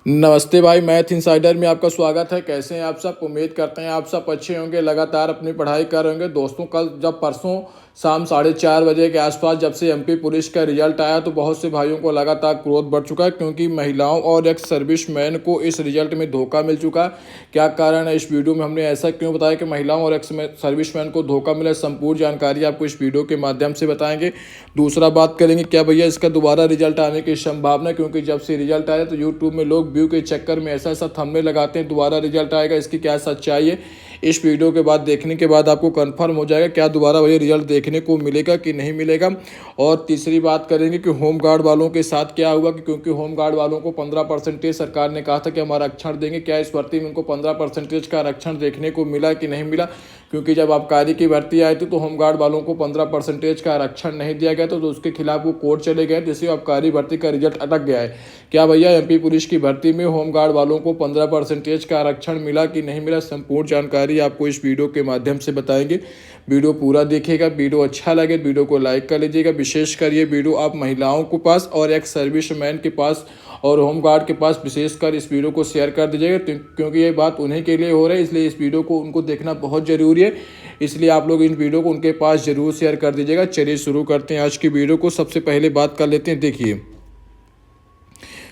नमस्ते भाई, math insider में आपका स्वागत है। कैसे हैं आप सब? उम्मीद करते हैं आप सब अच्छे होंगे, लगातार अपनी पढ़ाई कर रहे होंगे। दोस्तों, कल जब परसों शाम 4:30 बजे के आसपास जब से एमपी पुलिस का रिजल्ट आया तो बहुत से भाइयों को लगातार क्रोध बढ़ चुका है, क्योंकि महिलाओं और एक्स सर्विसमैन को इस रिजल्ट में धोखा मिल चुका है। क्या कारण है, इस वीडियो में हमने ऐसा क्यों बताया कि महिलाओं और एक्स सर्विसमैन को धोखा मिला, संपूर्ण जानकारी आपको इस वीडियो के माध्यम से बताएंगे। दूसरा बात करेंगे क्या भैया इसका दोबारा रिजल्ट आने की संभावना, क्योंकि जब से रिजल्ट आया तो यूट्यूब में लोग व्यू के चक्कर में ऐसा ऐसा थंबनेल लगाते हैं दोबारा रिजल्ट आएगा, इसकी क्या सच्चाई है। इस वीडियो के बाद देखने के बाद आपको कंफर्म हो जाएगा क्या दोबारा वही रिजल्ट देखने को मिलेगा कि नहीं मिलेगा। और तीसरी बात करेंगे कि होम गार्ड वालों के साथ क्या हुआ, क्योंकि होम गार्ड वालों को 15% सरकार ने कहा था कि हम आरक्षण देंगे, क्या इस भर्ती में उनको 15% का आरक्षण देखने को मिला कि नहीं मिला। क्योंकि जब आबकारी की भर्ती आई थी तो होम गार्ड वालों को 15% का आरक्षण नहीं दिया गया, तो उसके खिलाफ वो कोर्ट चले गए, जिससे आबकारी भर्ती का रिजल्ट अटक गया है। क्या भैया एमपी पुलिस की भर्ती में होम गार्ड वालों को 15% का आरक्षण मिला कि नहीं मिला, संपूर्ण जानकारी आपको इस वीडियो के माध्यम से बताएंगे। वीडियो पूरा देखिएगा, वीडियो अच्छा लगे वीडियो को लाइक कर लीजिएगा। विशेषकर ये वीडियो आप महिलाओं के पास और एक सर्विसमैन के पास और होम गार्ड के पास विशेषकर इस वीडियो को शेयर कर दीजिएगा, क्योंकि ये बात उन्हीं के लिए हो रही है, इसलिए इस वीडियो को उनको देखना बहुत ज़रूरी है। इसलिए आप लोग इन वीडियो को उनके पास जरूर शेयर कर दीजिएगा। चलिए शुरू करते हैं आज की वीडियो को। सबसे पहले बात कर लेते हैं, देखिए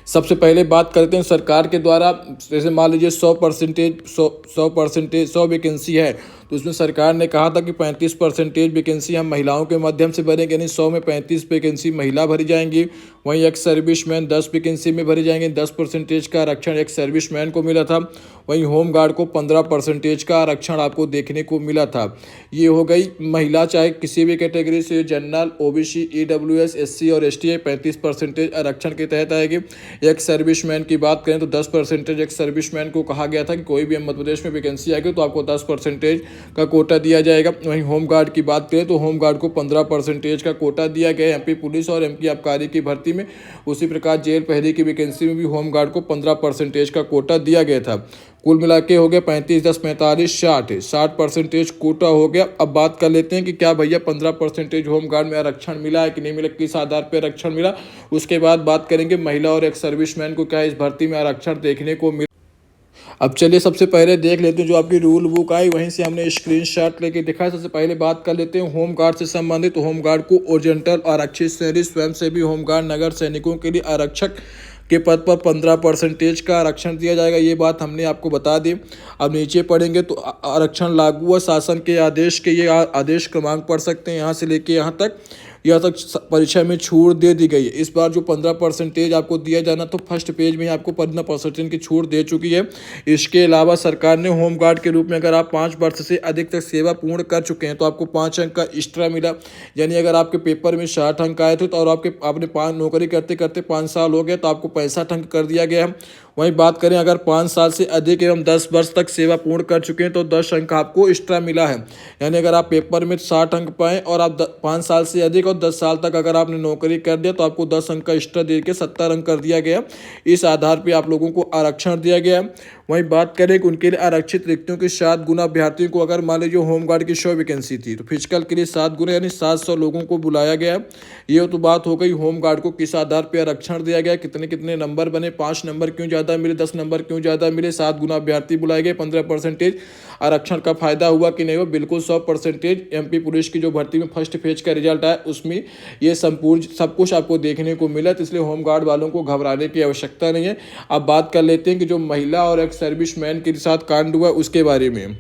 सबसे पहले बात करते हैं सरकार के द्वारा, जैसे मान लीजिए 100 वैकेंसी है तो उसमें सरकार ने कहा था कि 35% वैकेंसी हम महिलाओं के माध्यम से भरेंगे, यानी 100 में 35 वैकेंसी महिला भरी जाएंगी। वहीं एक्स सर्विसमैन 10 वैकेंसी में भरी जाएंगे, 10% का आरक्षण एक्स सर्विसमैन को मिला था। वहीं होम गार्ड को 15% का आरक्षण आपको देखने को मिला था। ये हो गई महिला, चाहे किसी भी कैटेगरी से, जनरल, ओबीसी, ईडब्ल्यूएस, एससी और एसटी 35% आरक्षण के तहत आएगी। एक्स सर्विसमैन की बात करें तो 10% एक्स सर्विसमैन को कहा गया था कि कोई भी मध्य प्रदेश में वैकेंसी आएगी तो आपको 10% का कोटा दिया जाएगा। वहीं होम गार्ड की बात करें तो होम गार्ड को 15% का कोटा दिया गया एमपी पुलिस और एमपी आबकारी की भर्ती में। उसी प्रकार जेल प्रहरी की वैकेंसी में भी होम गार्ड को 15% का कोटा दिया गया था। कुल मिला के हो गया 35, 10, 45, 60% कोटा हो गया। अब बात कर लेते हैं कि क्या भैया 15% होम गार्ड में आरक्षण मिला है कि नहीं मिला, किस आधार पर आरक्षण मिला। उसके बाद बात करेंगे महिला और एक सर्विसमैन को क्या इस भर्ती में आरक्षण देखने को मिला। अब चलिए सबसे पहले देख लेते हैं जो आपकी रूल बुक आई, वहीं से हमने स्क्रीनशॉट लेके दिखा है। सबसे पहले बात कर लेते हैं होम गार्ड से संबंधित। तो होम गार्ड को ओरिजेंटल आरक्षित श्रेणी स्वयंसेवी होम गार्ड नगर सैनिकों के लिए आरक्षक के पद पर 15% का आरक्षण दिया जाएगा, ये बात हमने आपको बता दी। अब नीचे पढ़ेंगे तो आरक्षण लागू व शासन के आदेश के ये आदेश क्रमांक पढ़ सकते हैं, यहाँ से लेके यहाँ तक परीक्षा में छूट दे दी गई है। इस बार जो 15% आपको दिया जाना तो फर्स्ट पेज में आपको 15% की छूट दे चुकी है। इसके अलावा सरकार ने होम गार्ड के रूप में अगर आप 5 वर्ष से अधिक तक सेवा पूर्ण कर चुके हैं तो आपको 5 अंक का एक्स्ट्रा मिला। यानी अगर आपके पेपर में 60 अंक आए थे तो और आपने 5 नौकरी करते करते 5 साल हो गए तो आपको 65 अंक कर दिया गया है। वहीं बात करें अगर 5 साल से अधिक एवं 10 वर्ष तक सेवा पूर्ण कर चुके हैं तो 10 अंक आपको एक्स्ट्रा मिला है। यानी अगर आप पेपर में 60 अंक पाएँ और आप 5 साल से अधिक और 10 साल तक अगर आपने नौकरी कर दिया तो आपको 10 अंक का एक्स्ट्रा दे के 70 अंक कर दिया गया। इस आधार पर आप लोगों को आरक्षण दिया गया। वहीं बात करें कि उनके लिए आरक्षित रिक्तियों के 7 गुना अभ्यर्थियों को, अगर मान लीजिए होम गार्ड की 100 वैकेंसी थी तो फिजिकल के लिए 7 गुना यानी 700 लोगों को बुलाया गया। ये तो बात हो गई होम गार्ड को किस आधार पर आरक्षण दिया गया, कितने कितने नंबर बने, 5 नंबर क्यों ज़्यादा मिले, 10 नंबर क्यों ज़्यादा मिले, 7 गुना अभ्यर्थी बुलाए गए, 15% आरक्षण का फायदा हुआ कि नहीं हुआ, बिल्कुल 100%। एमपी पुलिस की जो भर्ती में फर्स्ट फेज का रिजल्ट आया उसमें ये संपूर्ण सब कुछ आपको देखने को मिला, तो इसलिए होम गार्ड वालों को घबराने की आवश्यकता नहीं है। अब बात कर लेते हैं कि जो महिला और एक सर्विसमैन के साथ कांड हुआ उसके बारे में।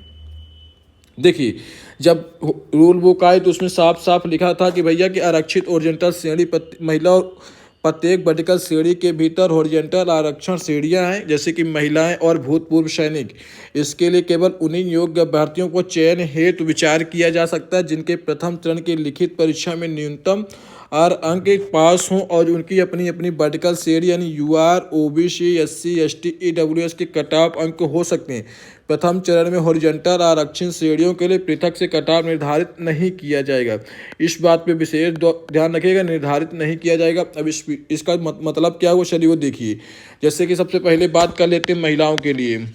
देखिए जब रूल बुक आई तो उसमें साफ साफ लिखा था कि भैया कि आरक्षित ओरिजेंटल श्रेणी महिला और प्रत्येक वर्टिकल श्रेणी के भीतर हॉरिजॉन्टल आरक्षण श्रेणियां हैं, जैसे कि महिलाएं और भूतपूर्व सैनिक। इसके लिए केवल उन्हीं योग्य अभ्यर्थियों को चयन हेतु विचार किया जा सकता है जिनके प्रथम चरण की लिखित परीक्षा में न्यूनतम 8 अंक पास हों और उनकी अपनी अपनी वर्टिकल श्रेणी यानी UR, OBC, SC, ST, EWS के कट ऑफ अंक हो सकते हैं। प्रथम चरण में हॉरिजॉन्टल आरक्षण श्रेणियों के लिए पृथक से कट ऑफ निर्धारित नहीं किया जाएगा। इस बात पे विशेष ध्यान रखिएगा, निर्धारित नहीं किया जाएगा। अब इसका मतलब क्या हुआ, चलिए वो देखिए। जैसे कि सबसे पहले बात कर लेते हैं महिलाओं के लिए।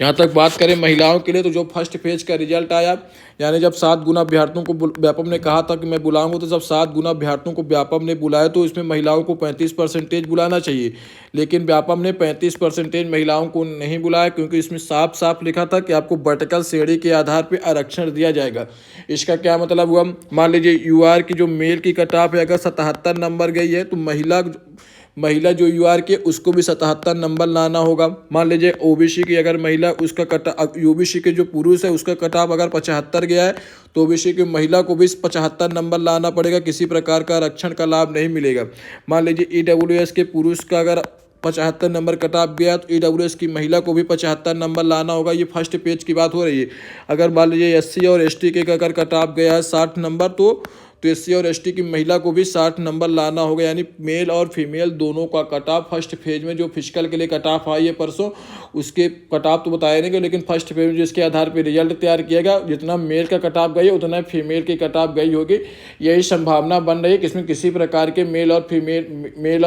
यहाँ तक बात करें महिलाओं के लिए तो जो फर्स्ट फेज का रिजल्ट आया, यानी जब 7 गुना अभ्यर्थियों को व्यापम ने कहा था कि मैं बुलाऊंगा, तो जब 7 गुना अभ्यर्थियों को व्यापम ने बुलाया तो इसमें महिलाओं को 35% बुलाना चाहिए, लेकिन व्यापम ने 35% महिलाओं को नहीं बुलाया, क्योंकि इसमें साफ साफ लिखा था कि आपको वर्टिकल श्रेणी के आधार पर आरक्षण दिया जाएगा। इसका क्या मतलब हुआ, मान लीजिए यूआर की जो मेल की कट ऑफ है अगर 77 नंबर गई है तो महिला जो यूआर के उसको भी 77 नंबर लाना होगा। मान लीजिए ओबीसी की अगर महिला उसका ओबीसी के जो पुरुष है उसका कट ऑफ अगर 75 गया है तो ओबीसी की महिला को भी 75 नंबर लाना पड़ेगा, किसी प्रकार का आरक्षण का लाभ नहीं मिलेगा। मान लीजिए ईडब्ल्यूएस के पुरुष का अगर 75 नंबर कट ऑफ गया तो ईडब्ल्यूएस की महिला को भी 75 नंबर लाना होगा। ये फर्स्ट पेज की बात हो रही है। अगर मान लीजिए एससी और एसटी के अगर कट ऑफ गया है 60 नंबर तो एससी और एसटी की महिला को भी 60 नंबर लाना होगा, यानी मेल और फीमेल दोनों का कट ऑफ फर्स्ट फेज में जो फिजिकल के लिए कट ऑफ आई है परसों, उसके कट ऑफ तो बताए नहीं, लेकिन फर्स्ट फेज में जिसके आधार पर रिजल्ट तैयार किया गया, जितना मेल का कट ऑफ गई उतना फीमेल की कट ऑफ गई होगी। यही संभावना बन रही है कि इसमें किसी प्रकार के मेल और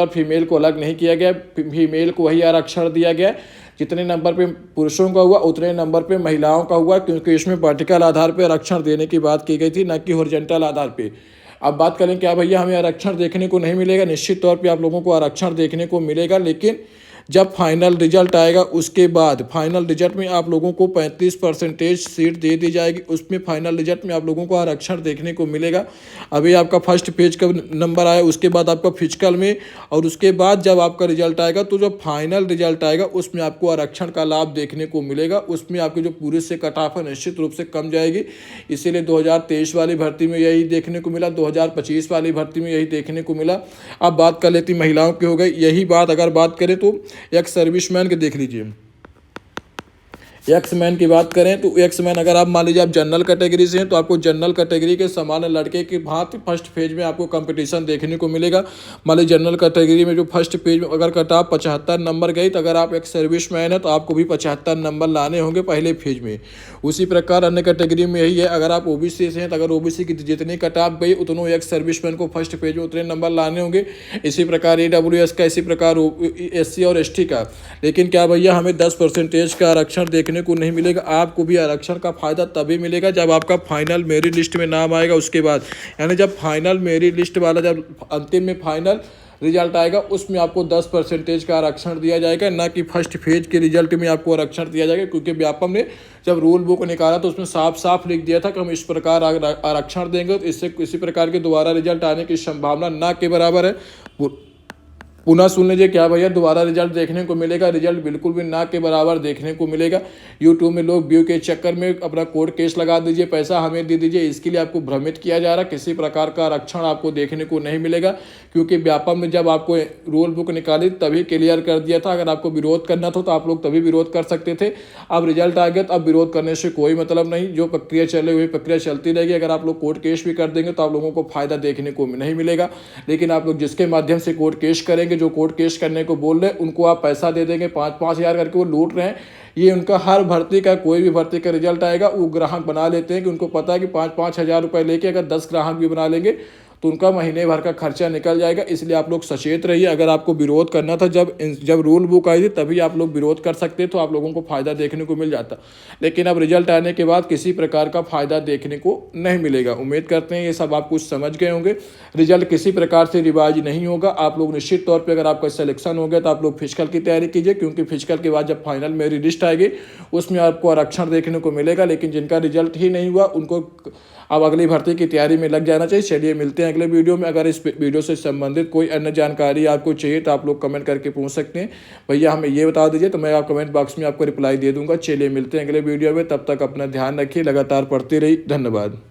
फीमेल को अलग नहीं किया गया, फीमेल को वही आरक्षण दिया गया। जितने नंबर पे पुरुषों का हुआ उतने नंबर पे महिलाओं का हुआ, क्योंकि इसमें वर्टिकल आधार पे आरक्षण देने की बात की गई थी, न कि हॉरिजॉन्टल आधार पे। अब बात करें क्या भैया हमें आरक्षण देखने को नहीं मिलेगा, निश्चित तौर पे आप लोगों को आरक्षण देखने को मिलेगा, लेकिन जब फाइनल रिजल्ट आएगा उसके बाद फाइनल रिजल्ट में आप लोगों को 35% सीट दे दी जाएगी, उसमें फाइनल रिजल्ट में आप लोगों को आरक्षण देखने को मिलेगा। अभी आपका फर्स्ट पेज का नंबर आया, उसके बाद आपका फिजिकल में, और उसके बाद जब आपका रिजल्ट आएगा तो जब फाइनल रिजल्ट आएगा उसमें आपको आरक्षण का लाभ देखने को मिलेगा। उसमें आपकी जो पुरुष से कट ऑफ है निश्चित रूप से कम जाएगी। इसीलिए 2023 वाली भर्ती में यही देखने को मिला, 2025 वाली भर्ती में यही देखने को मिला। अब बात कर लेती महिलाओं की हो गई। यही बात अगर बात करें तो एक्स सर्विसमैन के देख लीजिए। एक्समैन की बात करें तो एक्समैन अगर आप मान लीजिए आप जनरल कैटेगरी से हैं तो आपको जनरल कैटेगरी के समान लड़के की भांति फर्स्ट फेज में आपको कंपटीशन देखने को मिलेगा। मान लीजिए जनरल कैटेगरी में जो फर्स्ट पेज में अगर कट ऑफ 75 नंबर गई तो अगर आप एक सर्विसमैन है तो आपको भी 75 नंबर लाने होंगे पहले फेज में। उसी प्रकार अन्य कैटेगरी में यही है, अगर आप ओबीसी से हैं तो अगर ओबीसी की जितनी कट ऑफ गई उतनों एक सर्विसमैन को फर्स्ट पेज में उतने नंबर लाने होंगे। इसी प्रकार ईडब्ल्यूएस का, इसी प्रकार एससी और एसटी का। लेकिन क्या भैया हमें 10% का आरक्षण देखने को नहीं मिलेगा। आपको भी आरक्षण का फायदा तभी मिलेगा जब आपका फाइनल मेरिट लिस्ट में नाम आएगा उसके बाद, यानी जब फाइनल मेरिट लिस्ट वाला जब अंतिम में फाइनल रिजल्ट आएगा उसमें आपको 10% का आरक्षण दिया जाएगा, ना कि फर्स्ट फेज के रिजल्ट में आपको आरक्षण दिया जाएगा। क्योंकि व्यापम ने जब रूल बुक निकाला तो उसमें साफ साफ लिख दिया था कि हम इस प्रकार आरक्षण देंगे, तो इससे किसी प्रकार के दोबारा रिजल्ट आने की संभावना ना के बराबर है। पुनः सुन लीजिए क्या भैया दोबारा रिजल्ट देखने को मिलेगा, रिजल्ट बिल्कुल भी ना के बराबर देखने को मिलेगा। यूट्यूब में लोग व्यू के चक्कर में अपना कोर्ट केस लगा दीजिए, पैसा हमें दे दीजिए, इसके लिए आपको भ्रमित किया जा रहा है। किसी प्रकार का आरक्षण आपको देखने को नहीं मिलेगा, क्योंकि व्यापम में जब आपको रूल बुक निकाली तभी क्लियर कर दिया था। अगर आपको विरोध करना था तो आप लोग तभी विरोध कर सकते थे। अब रिजल्ट आ गया तो अब विरोध करने से कोई मतलब नहीं, जो प्रक्रिया चले हुई प्रक्रिया चलती रहेगी। अगर आप लोग कोर्ट केस भी कर देंगे तो आप लोगों को फायदा देखने को नहीं मिलेगा, लेकिन आप लोग जिसके माध्यम से कोर्ट केस करेंगे, जो कोर्ट केस करने को बोल रहे हैं उनको आप पैसा दे देंगे 5-5 हज़ार करके, वो लूट रहे हैं। ये उनका हर भर्ती का, कोई भी भर्ती का रिजल्ट आएगा वो ग्राहक बना लेते हैं कि उनको पता है कि 5-5 हज़ार रुपये लेके अगर 10 ग्राहक भी बना लेंगे तो उनका महीने भर का खर्चा निकल जाएगा। इसलिए आप लोग सचेत रहिए। अगर आपको विरोध करना था जब रूल बुक आई थी तभी आप लोग विरोध कर सकते तो आप लोगों को फायदा देखने को मिल जाता, लेकिन अब रिजल्ट आने के बाद किसी प्रकार का फायदा देखने को नहीं मिलेगा। उम्मीद करते हैं ये सब आप कुछ समझ गए होंगे। रिजल्ट किसी प्रकार से रिवाइज नहीं होगा। आप लोग निश्चित तौर पर अगर आपका सिलेक्शन हो गया तो आप लोग फिजिकल की तैयारी कीजिए, क्योंकि फिजिकल के बाद जब फाइनल मेरिट लिस्ट आएगी उसमें आपको आरक्षण देखने को मिलेगा। लेकिन जिनका रिजल्ट ही नहीं हुआ उनको अब अगली भर्ती की तैयारी में लग जाना चाहिए। चलिए मिलते हैं अगले वीडियो में। अगर इस वीडियो से संबंधित कोई अन्य जानकारी आपको चाहिए तो आप लोग कमेंट करके पूछ सकते हैं, भैया हमें ये बता दीजिए, तो मैं आप कमेंट बॉक्स में आपको रिप्लाई दे दूंगा। चलिए मिलते हैं अगले वीडियो में, तब तक अपना ध्यान रखिए, लगातार पढ़ते रहिए। धन्यवाद।